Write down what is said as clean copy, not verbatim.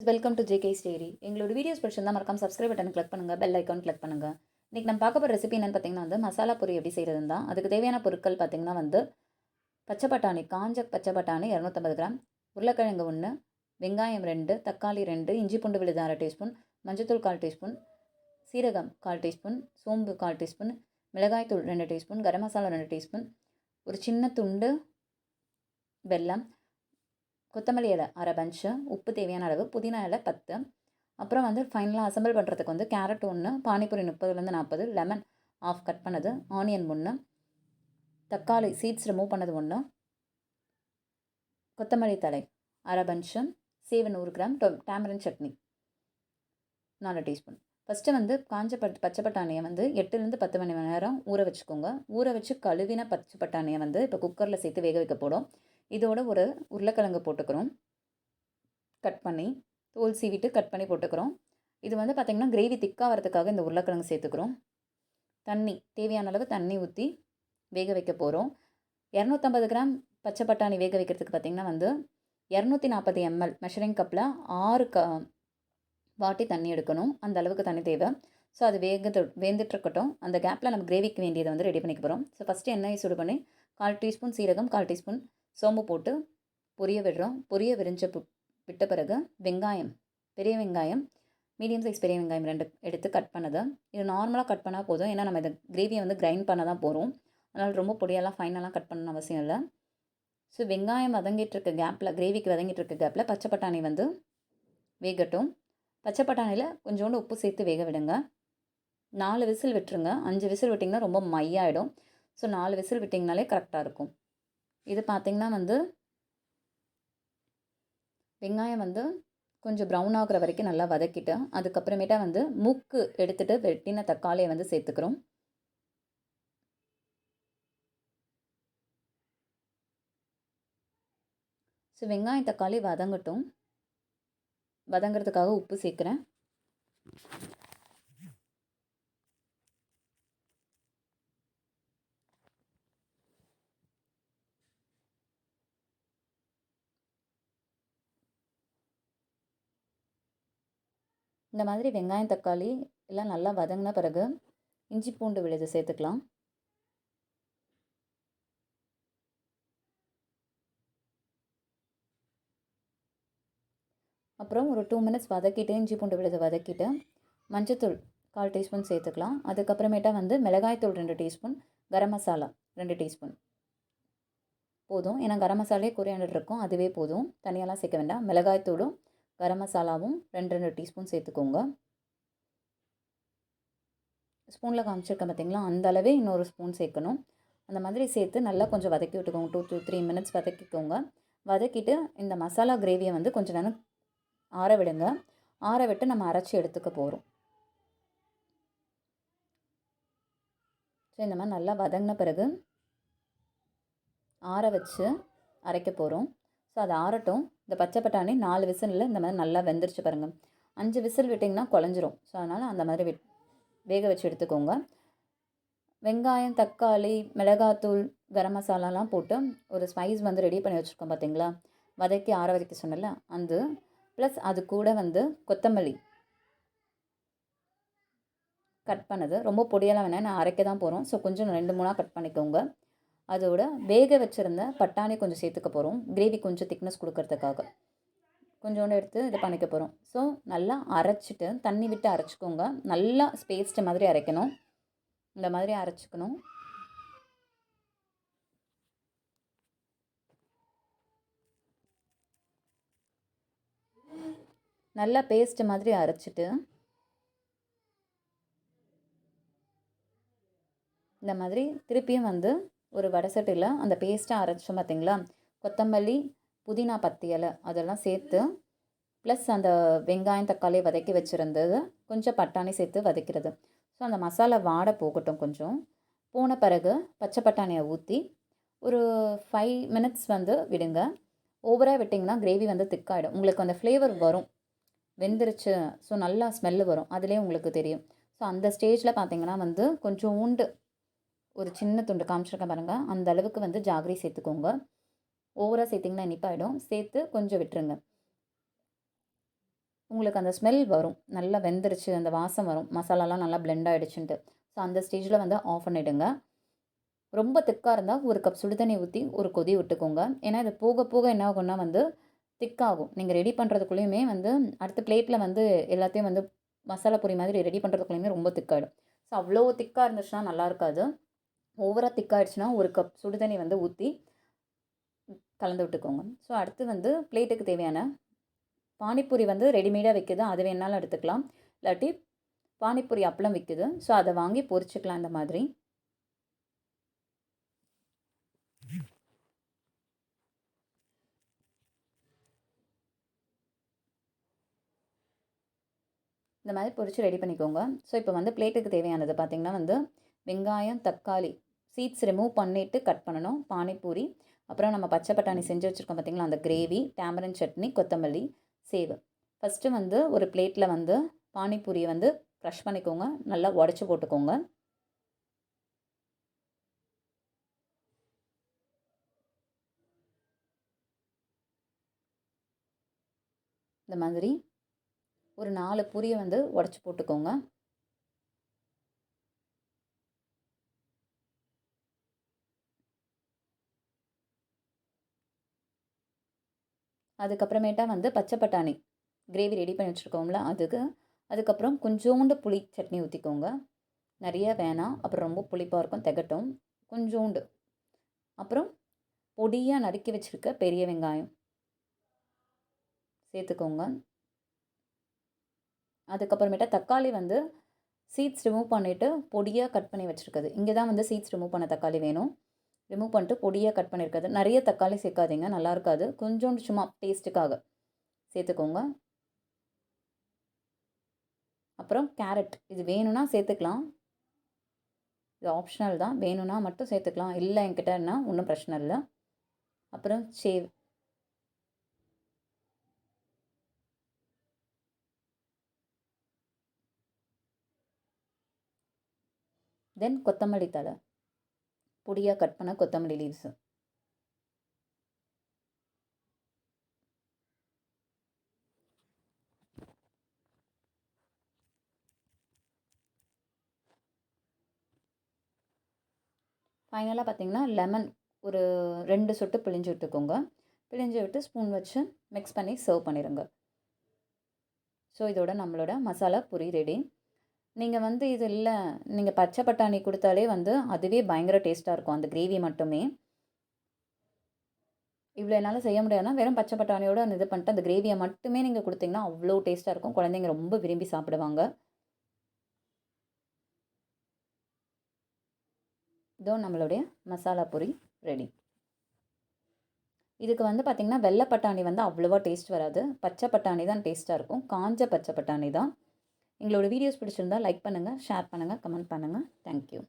Welcome to JK ஸ்டேரி. எங்களோட videos பிடிச்சிருந்தா மறக்காம சப்ஸ்கிரைப் பட்டன் கிளிக் பண்ணுங்கள், பெல் ஐக்கான் கிளிக் பண்ணுங்கள். இன்றைக்கி நம்ம பார்க்க போகிற ரெசிபி என்னென்னு பார்த்தீங்கன்னா மசாலா பொரி எப்படி செய்கிறதுன்னு தான். அதுக்கு தேவையான பொருட்கள் பார்த்திங்கன்னா பச்சை பட்டாணி, காஞ்ச பச்சை பட்டாணி 250 கிராம், உருளைக்கிழங்கு 1, வெங்காயம் 2, தக்காளி 2, இஞ்சி பூண்டு விழுது 1/2 டீஸ்பூன், மஞ்சத்தூள் 1/4 டீஸ்பூன், சீரகம் 1/4 டீஸ்பூன், சோம்பு 1/4 டீஸ்பூன், மிளகாய்த்தூள் 2 டீஸ்பூன், கரம் மசாலா 2 டீஸ்பூன், ஒரு சின்ன துண்டு வெல்லம், கொத்தமல்லி இலை 1/2 பஞ்சு, உப்பு தேவையான அளவு, புதினா இலை 10. அப்புறம் ஃபைனலாக அசம்பிள் பண்ணுறதுக்கு கேரட் 1, பானிபூரி 30லேருந்து 40, லெமன் ஆஃப் கட் பண்ணது, ஆனியன் 1, தக்காளி சீட்ஸ் ரிமூவ் பண்ணது 1, கொத்தமல்லி தழை 1/2 பஞ்சு, சேவு 100 gram, tamarin chutney 4 teaspoon. First காஞ்ச பச்சை பட்டாணியை 8லேருந்து 10 மணி நேரம் ஊற வச்சுக்கோங்க. ஊற வச்சு கழுவின பச்சை பட்டாணியை இப்போ குக்கரில் சேர்த்து வேக வைக்க போடும். இதோட ஒரு உருளைக்கிழங்கு போட்டுக்கிறோம், கட் பண்ணி தோல் சீவிட்டு கட் பண்ணி போட்டுக்கிறோம். இது பார்த்திங்கன்னா கிரேவி திக்காக வரதுக்காக இந்த உருளைக்கிழங்கு சேர்த்துக்கிறோம். தண்ணி தேவையான அளவு தண்ணி ஊற்றி வேக வைக்க போகிறோம். 250 கிராம் பச்சை பட்டாணி வேக வைக்கிறதுக்கு பார்த்திங்கன்னா 240 ml மெஷரிங் கப்பில் 6 வாட்டி தண்ணி எடுக்கணும். அந்த அளவுக்கு தண்ணி தேவை. ஸோ அது வெந்துட்டுருக்கட்டும். அந்த கேப்பில் நம்ம கிரேவிக்கு வேண்டியதை ரெடி பண்ணிக்க போகிறோம். ஸோ ஃபஸ்ட்டு எண்ணெயை சுடு பண்ணி 1/4 டீஸ்பூன் சீரகம், 1/4 டீஸ்பூன் சோம்பு போட்டு பொரிய விடுறோம். பொரிய விட்ட பிறகு வெங்காயம், பெரிய வெங்காயம், மீடியம் சைஸ் பெரிய வெங்காயம் 2 எடுத்து கட் பண்ணது. இது நார்மலாக கட் பண்ணால் போதும். ஏன்னா நம்ம இந்த கிரேவியை கிரைண்ட் பண்ண தான் போகிறோம். அதனால் ரொம்ப பொடியெல்லாம் ஃபைனலாக கட் பண்ணணும் அவசியம் இல்லை. ஸோ வெங்காயம் வதங்கிட்டு கேப்பில், கிரேவிக்கு வதங்கிட்டு இருக்க கேப்பில் பச்சை பட்டாணி வேகட்டும். பச்சை பட்டாணியில் கொஞ்சோண்டு உப்பு சேர்த்து வேக விடுங்க. 4 விசில் விட்டுருங்க. 5 விசில் விட்டிங்கன்னா ரொம்ப மையாயிடும். ஸோ 4 விசில் விட்டிங்கனாலே கரெக்டாக இருக்கும். இது பார்த்திங்கன்னா வெங்காயம் கொஞ்சம் ப்ரௌன் ஆகுற வரைக்கும் நல்லா வதக்கிட்டு, அதுக்கப்புறமேட்டா மூக்கு எடுத்துகிட்டு வெட்டின தக்காளியை சேர்த்துக்கிறோம். ஸோ வெங்காயம் தக்காளி வதங்கட்டும். வதங்கிறதுக்காக உப்பு சேர்க்குறேன். இந்த மாதிரி வெங்காயம் தக்காளி எல்லாம் நல்லா வதங்கின பிறகு இஞ்சி பூண்டு விழுது சேர்த்துக்கலாம். அப்புறம் ஒரு 2 மினிட்ஸ் வதக்கிட்டு, இஞ்சி பூண்டு விழுது வதக்கிட்டு, மஞ்சத்தூள் 1/4 டீஸ்பூன் சேர்த்துக்கலாம். அதுக்கப்புறமேட்டா மிளகாய்த்தூள் 2 டீஸ்பூன், கரம் மசாலா 2 டீஸ்பூன் போதும். ஏன்னா கரம் மசாலே கொரியாண்டர் இருக்கும், அதுவே போதும். தனியாலாம் சேர்க்க வேண்டாம். மிளகாய்த்தூளும் கரம் மசாலாவும் 2 டீஸ்பூன் சேர்த்துக்கோங்க. ஸ்பூனில் காமிச்சிருக்கேன் பார்த்திங்களா, அந்த அளவே இன்னொரு ஸ்பூன் சேர்க்கணும். அந்த மாதிரி சேர்த்து நல்லா கொஞ்சம் வதக்கி விட்டுக்கோங்க. 2 to 3 மினிட்ஸ் வதக்கிக்கோங்க. வதக்கிட்டு இந்த மசாலா கிரேவியை கொஞ்சம் நேரம் ஆற விடுங்க. ஆற விட்டு நம்ம அரைச்சி எடுத்துக்க போகிறோம். ஸோ இந்த மாதிரி நல்லா வதங்கின பிறகு ஆற வச்சு அரைக்க போகிறோம். ஸோ அது ஆறட்டும். இந்த பச்சை பட்டாணி 4 விசிலில் இந்த மாதிரி நல்லா வெந்துருச்சு பாருங்கள். 5 விசில் விட்டிங்கன்னா குழஞ்சிரும். ஸோ அதனால் அந்த மாதிரி வேக வச்சு எடுத்துக்கோங்க. வெங்காயம், தக்காளி, மிளகாத்தூள், கரம் மசாலாலாம் போட்டு ஒரு ஸ்பைஸ் ரெடி பண்ணி வச்சுருக்கோம் பார்த்திங்களா, வதக்கி ஆற வதக்கி சொன்னல அந்த ப்ளஸ் அது கூட கொத்தமல்லி கட் பண்ணது. ரொம்ப பொடியெல்லாம் வேணாம், நான் அரைக்க தான் போகிறோம். ஸோ கொஞ்சம் 2-3 கட் பண்ணிக்கோங்க. அதோட வேக வச்சுருந்த பட்டாணி கொஞ்சம் சேர்த்துக்க போகிறோம். கிரேவி கொஞ்சம் திக்னஸ் கொடுக்கறதுக்காக கொஞ்சோண்டு எடுத்து இது பண்ணிக்க போகிறோம். ஸோ நல்லா அரைச்சிட்டு தண்ணி விட்டு அரைச்சிக்கோங்க. நல்லா பேஸ்ட் மாதிரி அரைக்கணும். இந்த மாதிரி அரைச்சிக்கணும். நல்லா பேஸ்ட் மாதிரி அரைச்சிட்டு இந்த மாதிரி திருப்பியும் ஒரு வடை சட்டியில் அந்த பேஸ்ட்டை அரைச்சோம் பார்த்திங்களா, கொத்தமல்லி, புதினா 10 இலை அதெல்லாம் சேர்த்து ப்ளஸ் அந்த வெங்காயம் தக்காளி வதக்கி வச்சுருந்தது கொஞ்சம் பட்டாணி சேர்த்து வதக்கிறது. ஸோ அந்த மசாலா வாடை போகட்டும். கொஞ்சம் போன பிறகு பச்சை பட்டாணியை ஊற்றி ஒரு 5 மினிட்ஸ் விடுங்க. ஓவராக விட்டிங்கன்னா கிரேவி திக்காகிடும். உங்களுக்கு அந்த ஃப்ளேவர் வரும், வெந்துருச்சு. ஸோ நல்லா ஸ்மெல்லு வரும், அதிலே உங்களுக்கு தெரியும். ஸோ அந்த ஸ்டேஜில் பார்த்திங்கன்னா கொஞ்சோண்டு ஒரு சின்ன துண்டு காமிச்சிருக்கேன் பாருங்கள், அந்த அளவுக்கு ஜாகரி சேர்த்துக்கோங்க. ஓவராக சேர்த்திங்கன்னா இனிப்பாயிடும். சேர்த்து கொஞ்சம் விட்டுருங்க. உங்களுக்கு அந்த ஸ்மெல் வரும், நல்லா வெந்துருச்சு அந்த வாசம் வரும், மசாலாலாம் நல்லா பிளெண்ட் ஆகிடுச்சுன்ட்டு. ஸோ அந்த ஸ்டேஜில் வந்து ஆஃப் பண்ணிவிடுங்க. ரொம்ப திக்காக இருந்தால் ஒரு கப் சுடு தண்ணி ஊற்றி ஒரு கொதி விட்டுக்கோங்க. ஏன்னா இது போக போக என்ன ஆகும்னா வந்து திக்காகும். நீங்கள் ரெடி பண்ணுறதுக்குள்ளேயுமே வந்து அடுத்த பிளேட்டில் வந்து எல்லாத்தையும் வந்து மசாலா பொரி மாதிரி ரெடி பண்ணுறதுக்குள்ளேயுமே ரொம்ப திக்காகிடும். ஸோ அவ்வளோ திக்காக இருந்துச்சுன்னா நல்லா இருக்காது. ஓவராக திக்காகிடுச்சுன்னா ஒரு கப் சுடு தண்ணி வந்து ஊற்றி கலந்து விட்டுக்கோங்க. ஸோ அடுத்து வந்து பிளேட்டுக்கு தேவையான பானிபூரி வந்து ரெடிமேடாக விற்கிது, அது வேணாலும் எடுத்துக்கலாம். இல்லாட்டி பானிபூரி அப்பளம் விற்கிது, ஸோ அதை வாங்கி பொரிச்சுக்கலாம் இந்த மாதிரி. இந்த மாதிரி பொரிச்சு ரெடி பண்ணிக்கோங்க. ஸோ இப்போ வந்து பிளேட்டுக்கு தேவையானது பார்த்திங்கன்னா வந்து வெங்காயம், தக்காளி சீட்ஸ் ரிமூவ் பண்ணிவிட்டு கட் பண்ணணும், பானிபூரி, அப்புறம் நம்ம பச்சை பட்டாணி செஞ்சு வச்சுருக்கோம் பார்த்திங்களா அந்த கிரேவி, டேமரன் சட்னி, கொத்தமல்லி, சேவு. ஃபஸ்ட்டு வந்து ஒரு பிளேட்டில் வந்து பானிபூரியை வந்து க்ரஷ் பண்ணிக்கோங்க, நல்லா உடச்சி போட்டுக்கோங்க. இந்த மாதிரி ஒரு 4 பூரியை வந்து உடச்சி போட்டுக்கோங்க. அதுக்கப்புறமேட்டா வந்து பச்சை பட்டாணி கிரேவி ரெடி பண்ணி வச்சுருக்கோம்ல அதுக்கப்புறம் கொஞ்சோண்டு புளி சட்னி ஊற்றிக்கோங்க. நிறைய வேணாம், அப்புறம் ரொம்ப புளிப்பாக இருக்கும், திகட்டும். கொஞ்சோண்டு, அப்புறம் பொடியாக நறுக்கி வச்சுருக்க பெரிய வெங்காயம் சேர்த்துக்கோங்க. அதுக்கப்புறமேட்டா தக்காளி வந்து சீட்ஸ் ரிமூவ் பண்ணிவிட்டு பொடியாக கட் பண்ணி வச்சுருக்குது. இங்கே தான் வந்து சீட்ஸ் ரிமூவ் பண்ண தக்காளி வேணும். ரிமூவ் பண்ணிட்டு பொடியாக கட் பண்ணியிருக்காது. நிறைய தக்காளி சேர்க்காதீங்க, நல்லா இருக்காது. கொஞ்சோண்டு சும்மா டேஸ்ட்டுக்காக சேர்த்துக்கோங்க. அப்புறம் கேரட், இது வேணும்னா சேர்த்துக்கலாம், இது ஆப்ஷனல் தான், வேணும்னா மட்டும் சேர்த்துக்கலாம், இல்லை என்கிட்டன்னா ஒன்றும் பிரச்சனை இல்லை. அப்புறம் சேவ், தென் கொத்தமல்லி தழை, பொடியாக கட் பண்ண கொத்தமல்லி லீவ்ஸு. ஃபைனலாக பார்த்தீங்கன்னா லெமன் ஒரு 2 சொட்டு பிழிஞ்சு விட்டுக்கோங்க. பிழிஞ்சு விட்டு ஸ்பூன் வச்சு மிக்ஸ் பண்ணி சர்வ் பண்ணிடுங்க. ஸோ இதோட நம்மளோட மசாலா பூரி ரெடி. நீங்கள் வந்து இது இல்லை, நீங்கள் பச்சை பட்டாணி கொடுத்தாலே வந்து அதுவே பயங்கர டேஸ்ட்டாக இருக்கும், அந்த கிரேவி மட்டுமே. இவ்வளோ என்னால் செய்ய முடியாதுன்னா வெறும் பச்சை பட்டாணியோட அந்த இது பண்ணிட்டு அந்த கிரேவியை மட்டுமே நீங்கள் கொடுத்தீங்கன்னா அவ்வளோ டேஸ்ட்டாக இருக்கும், குழந்தைங்க ரொம்ப விரும்பி சாப்பிடுவாங்க. இதோ நம்மளுடைய மசாலா பூரி ரெடி. இதுக்கு வந்து பார்த்திங்கன்னா வெள்ளை பட்டாணி வந்து அவ்வளோவா டேஸ்ட் வராது, பச்சை பட்டாணி தான் டேஸ்ட்டாக இருக்கும், காஞ்ச பச்சை பட்டாணி தான். எங்களோட வீடியோஸ் பிடிச்சிருந்தால் லைக் பண்ணுங்கள், ஷேர் பண்ணுங்கள், கமெண்ட் பண்ணுங்கள். தேங்க்யூ.